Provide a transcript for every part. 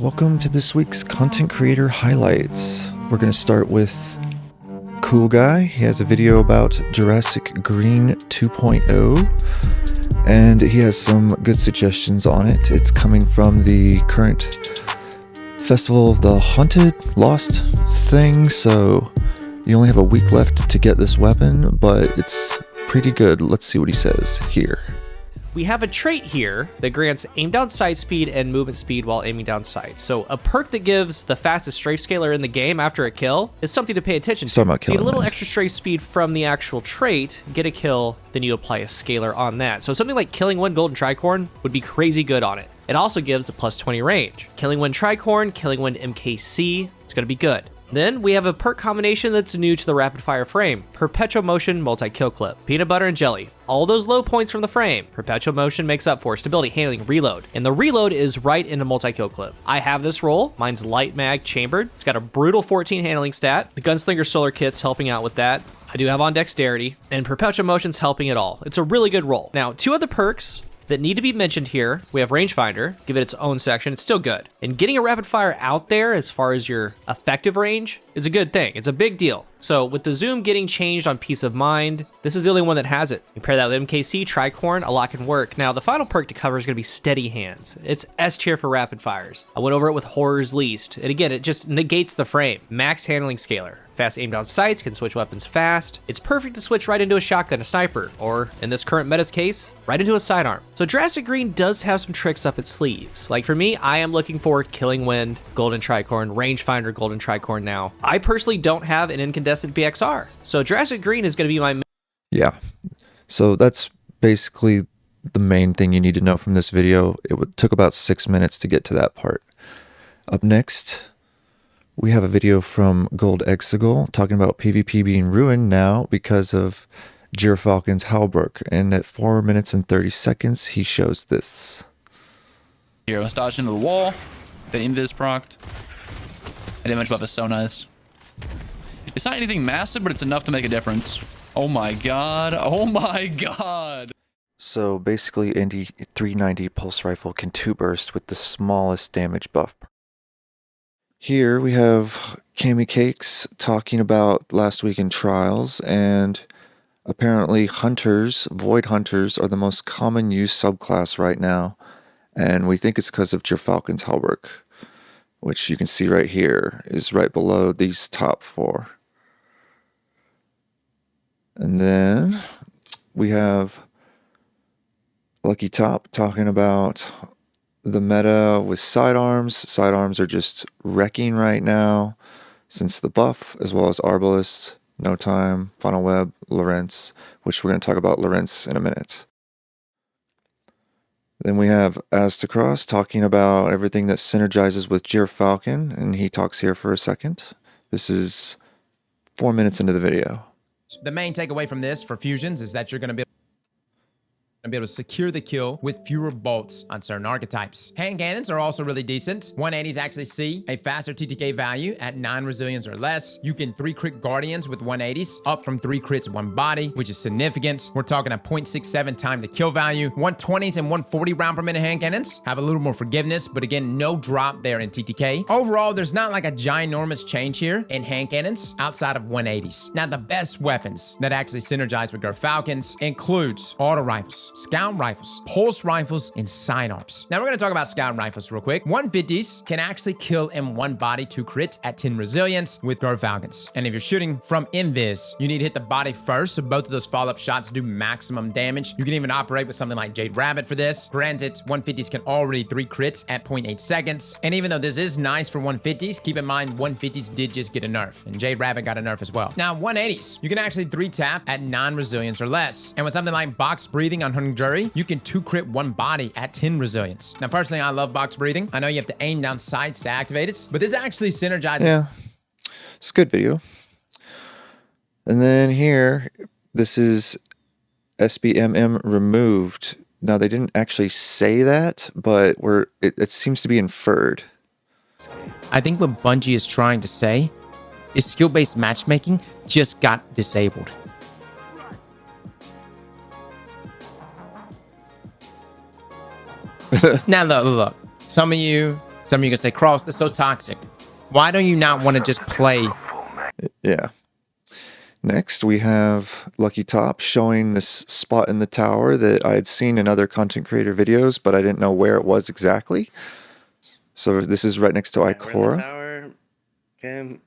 Welcome to this week's content creator highlights. We're going to start with Cool Guy. He has a video about Jurassic Green 2.0 and he has some good suggestions on it. It's coming from the current Festival of the Haunted Lost thing, so you only have a week left to get this weapon, but it's pretty good. Let's see what he says here. We have a trait here that grants aim down sight speed and movement speed while aiming down sight. So a perk that gives the fastest strafe scaler in the game after a kill is something to pay attention to. Talking about So you get a little killing extra strafe speed from the actual trait, get a kill, then you apply a scaler on that. So something like Killing Wind Golden Tricorn would be crazy good on it. It also gives a plus 20 range. Killing Wind Tricorn, Killing Wind MKC, it's going to be good. Then we have a perk combination that's new to the rapid fire frame. Perpetual Motion Multi-Kill Clip. Peanut Butter and Jelly. All those low points from the frame, Perpetual Motion makes up for stability, handling, reload. And the reload is right into Multi-Kill Clip. I have this roll. Mine's Light Mag Chambered. It's got a brutal 14 handling stat. The Gunslinger Solar Kit's helping out with that. I do have on Dexterity. And Perpetual Motion's helping it all. It's a really good roll. Now, two other perks that need to be mentioned here. We have Rangefinder, give it its own section. It's still good. And getting a rapid fire out there as far as your effective range is a good thing. It's a big deal. So with the zoom getting changed on Peace of Mind, this is the only one that has it. You pair that with MKC, Tricorn, a lot can work. Now the final perk to cover is going to be Steady Hands. It's S tier for rapid fires. I went over it with Horror's Least. And again, it just negates the frame. Max handling scaler. Fast aim down sights, can switch weapons fast. It's perfect to switch right into a shotgun, a sniper, or in this current meta's case, right into a sidearm. So Jurassic Green does have some tricks up its sleeves. Like for me, I am looking for Killing Wind, Golden Tricorn, Rangefinder, Golden Tricorn now. I personally don't have an incandescent BXR. So Jurassic Green is going to be my... Yeah, so that's basically the main thing you need to know from this video. Took about 6 minutes to get to that part. Up next, we have a video from Gold Exegol talking about PvP being ruined now because of Gyrfalcon's Halberd. And at 4 minutes and 30 seconds, he shows this. Here, let's dodge into the wall. Then Invis procced. And image buff is so nice. It's not anything massive, but it's enough to make a difference. Oh my god. Oh my god. So basically, Indy 390 Pulse Rifle can 2-burst with the smallest damage buff. Here we have Cami Cakes talking about last week in Trials, and apparently hunters, Void Hunters, are the most common used subclass right now, and we think it's because of Gyrfalcon's Halberd, which you can see right here is right below these top four. And then we have Lucky Top talking about the meta with sidearms. Sidearms are just wrecking right now since the buff, as well as Arbalest, No Time, Final Web, Lorentz, which we're going to talk about Lorentz in a minute. Then we have Astacross talking about everything that synergizes with Gyrfalcon, and he talks here for a second. This is 4 minutes into the video. The main takeaway from this for fusions is that you're going to be able to secure the kill with fewer bolts on certain archetypes. Hand cannons are also really decent. 180s actually see a faster TTK value at 9 resilience or less. You can 3-crit Guardians with 180s, up from 3 crits 1 body, which is significant. We're talking a 0.67 time to kill value. 120s and 140 round per minute hand cannons have a little more forgiveness, but again, no drop there in TTK. Overall, there's not like a ginormous change here in hand cannons outside of 180s. Now, the best weapons that actually synergize with Gyrfalcons includes auto rifles, scout rifles, pulse rifles, and sidearms. Now we're going to talk about scout rifles real quick. 150s can actually kill in 1 body 2 crits at 10 resilience with Gyrfalcons. And if you're shooting from Invis, you need to hit the body first, so both of those follow-up shots do maximum damage. You can even operate with something like Jade Rabbit for this. Granted, 150s can already 3 crits at 0.8 seconds. And even though this is nice for 150s, keep in mind 150s did just get a nerf, and Jade Rabbit got a nerf as well. Now 180s, you can actually 3-tap at 9 resilience or less. And with something like Box Breathing on Hunting Jury, you can 2-crit 1 body at 10 resilience. Now, personally, I love Box Breathing. I know you have to aim down sights to activate it, but this actually synergizes. Yeah, it's a good video. And then here, this is SBMM removed. Now, they didn't actually say that, but it seems to be inferred. I think what Bungie is trying to say is skill-based matchmaking just got disabled. Now look, some of you Some of you can say, Cross, that's so toxic. Why don't you not want to just play? Yeah. Next, we have Lucky Top showing this spot in the tower that I had seen in other content creator videos, but I didn't know where it was exactly. So this is right next to We're in the Ikora. tower. Okay,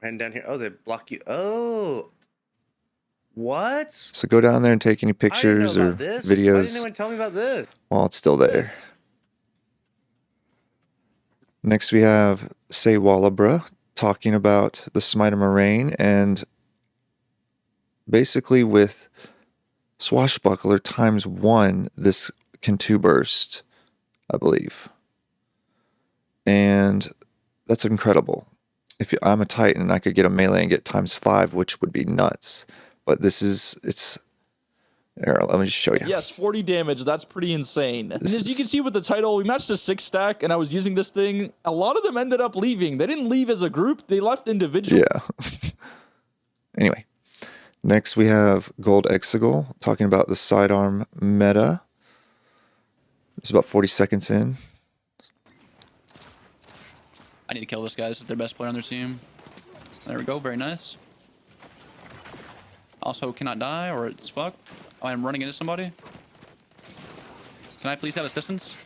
heading down here. Oh, they block you. Oh, what? So go down there and take any I didn't know pictures or about this. Why didn't videos anyone tell me about this? while it's still there. Next, we have Say Wallabra talking about the Smite of Moraine, and basically with Swashbuckler ×1, this can 2 burst, I believe. And that's incredible. If I'm a Titan, I could get a melee and get ×5, which would be nuts. But this is, it's, here, let me just show you. Yes, 40 damage. That's pretty insane. And This as you is- can see with the title, we matched a 6-stack, and I was using this thing. A lot of them ended up leaving. They didn't leave as a group. They left individually. Yeah. Anyway, next we have Gold Exegol talking about the sidearm meta. It's about 40 seconds in. I need to kill this guy. This is their best player on their team. There we go. Very nice. Also cannot die, or it's fucked. Oh, I'm running into somebody. Can I please have assistance?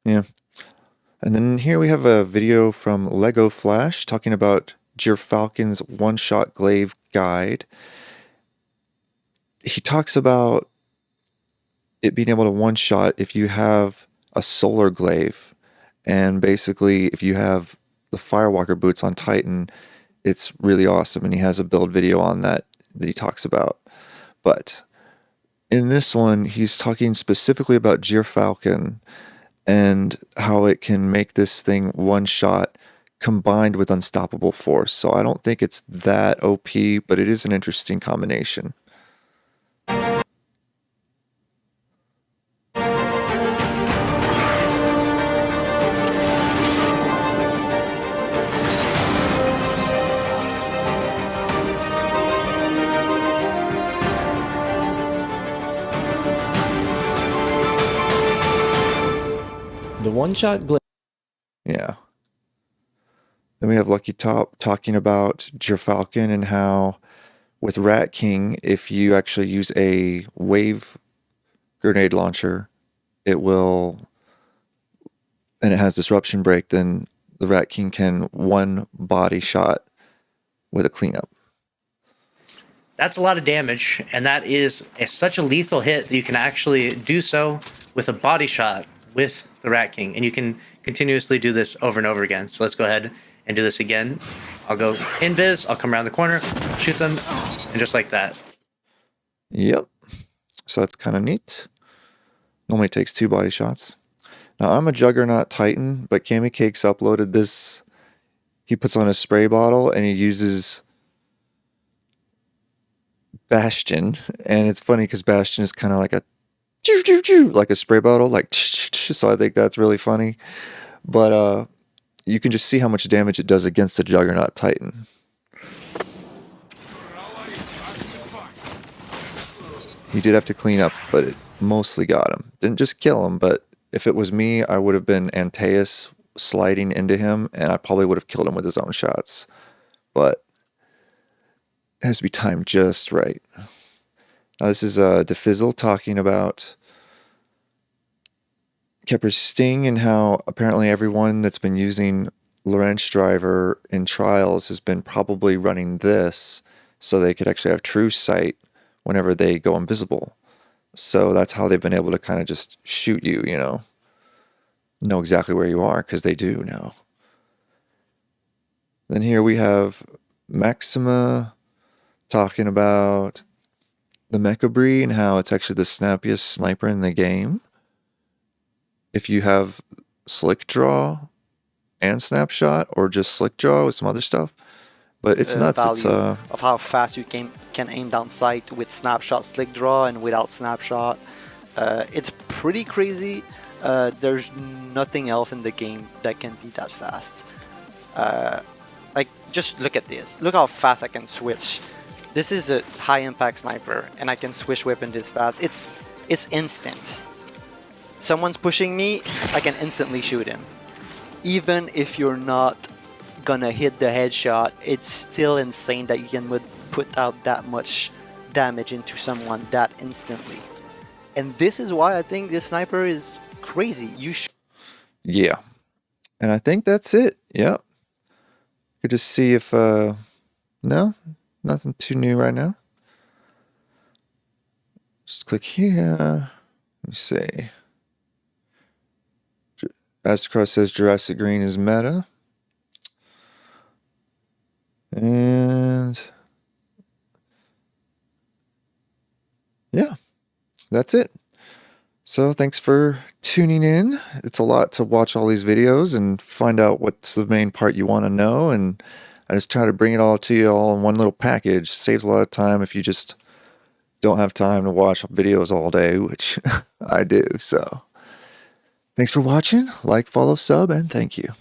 Yeah. And then here we have a video from Lego Flash talking about Gyrfalcon's one-shot glaive guide. He talks about it being able to one-shot if you have a solar glaive. And basically, if you have the Firewalker boots on Titan, it's really awesome. And he has a build video on that he talks about. But in this one, he's talking specifically about Gyrfalcon and how it can make this thing one shot combined with unstoppable force. So I don't think it's that OP, but it is an interesting combination. The one-shot glaive. Yeah. Then we have Lucky Top talking about Gyrfalcon and how with Rat King, if you actually use a wave grenade launcher, it will, and it has disruption break, then the Rat King can one body shot with a cleanup. That's a lot of damage, and that is such a lethal hit that you can actually do so with a body shot with the Rat King, and you can continuously do this over and over again. So let's go ahead and do this again. I'll go invis, I'll come around the corner, shoot them, and just like that. Yep. So that's kind of neat. Normally takes 2 body shots. Now I'm a Juggernaut Titan, but Kami Cakes uploaded this. He puts on a spray bottle and he uses Bastion, and it's funny because Bastion is kind of like a like a spray bottle, like so I think that's really funny. But you can just see how much damage it does against the Juggernaut Titan. He did have to clean up, but it mostly got him. Didn't just kill him, but if it was me, I would have been Antaeus sliding into him, and I probably would have killed him with his own shots. But it has to be timed just right. Now this is Defizzle talking about Kepler's Sting and how apparently everyone that's been using Lorentz Driver in trials has been probably running this so they could actually have true sight whenever they go invisible. So that's how they've been able to kind of just shoot you, you know exactly where you are, because they do now. Then here we have Maxima talking about the Mechabri and how it's actually the snappiest sniper in the game. If you have Slick Draw and Snapshot, or just Slick Draw with some other stuff. But it's nuts. It's Value of how fast you can aim down sight with Snapshot, Slick Draw, and without Snapshot. It's pretty crazy. There's nothing else in the game that can be that fast. Like, just look at this. Look how fast I can switch. This is a high impact sniper, and I can switch weapon this fast. It's instant. someone's pushing me, I can instantly shoot him. Even if you're not gonna hit the headshot, it's still insane that you can put out that much damage into someone that instantly. And this is why I think this sniper is crazy. Yeah. And I think that's it. Yep. Could just see if no, nothing too new right now. Just click here. Let me see. Astacross says Jurassic Green is meta. And yeah, that's it. So thanks for tuning in. It's a lot to watch all these videos and find out what's the main part you want to know. And I just try to bring it all to you all in one little package. Saves a lot of time if you just don't have time to watch videos all day, which I do. So thanks for watching. Like, follow, sub, and thank you.